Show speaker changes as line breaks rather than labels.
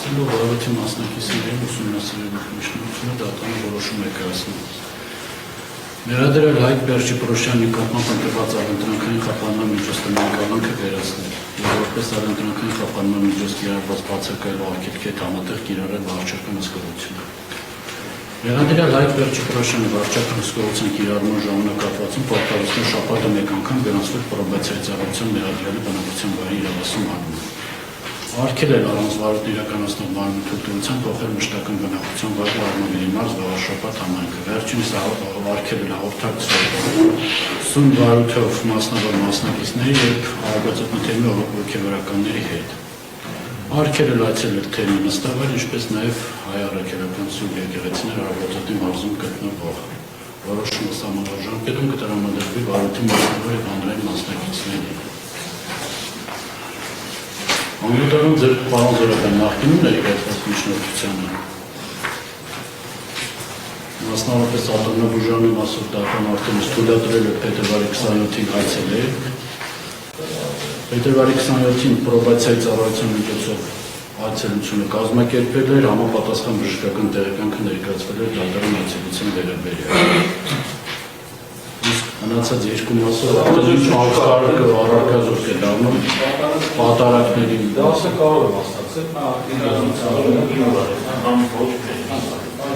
Ուսումնասիրելու վարորդի մասնակիցների ուսումնասիրելու միջնությունը դատանը որոշում է կայացնում։ Ներադրել Հայկ Բերժի Պրոշյանի նկատմամբ ընտրված առընտրանքային խափանման միջոց տնօրինքը վերացնել և որպես առընտրանքային խափանման միջոց կիրառված բացակայելու արգելքի հետ համատեղ կիրառել վարչական հսկողությունը։ Ներադրյալ Հայկ Բերժի Պրոշյանի վարչական հսկողության կիրառման ժամանակահատվածում պարտավորություն շաբաթը մեկ անգամ գրանցվել պրոբացիայի ծառայության ներադրյալի բնակության վայրի իրավասում մարմին։ Արգելել առանց վարորդն իրականացնող մարմնի թույլտվության փոխել մշտական բնակության վայրը Արմավիրի մարզ վաղաշաբաթ համայնքը։ Վերջինս արգելել հաղորդակցվել Սուն վարորդով մասնավոր մասնակիցների և արագածոտնթեմի ոգևորականների հետ։ Արգելել այցելել թեմի նստավայր, ինչպես նաև հայ առաքելական սուրբ եկեղեցիներ արագածոտի մարզում գտնվող։ Որոշումը սահմանաժամկետում կտրամադրվի վարորդի մասնավոր և հանրային մասնակիցներին։ Անգլուտարում ձեր պարոն Զորական նախկինում ներկայացված միջնորդությանը մասնավորապես Ատոմնաբուժանի մասով դատան արդեն թույլատրել է փետրվարի 27-ին այցելել։ Փետրվարի 27-ին պրոբացիայի ծառայության միջոցով այցելությունը կազմակերպվել էր, համապատասխան բժշկական տեղեկանքը ներկայացվել էր դատարան այցելության վերաբերյալ։ Մնացած երկու մասով արդեն առարկազորք է դառնում պատարակների
դասը կարող է մասնակցել,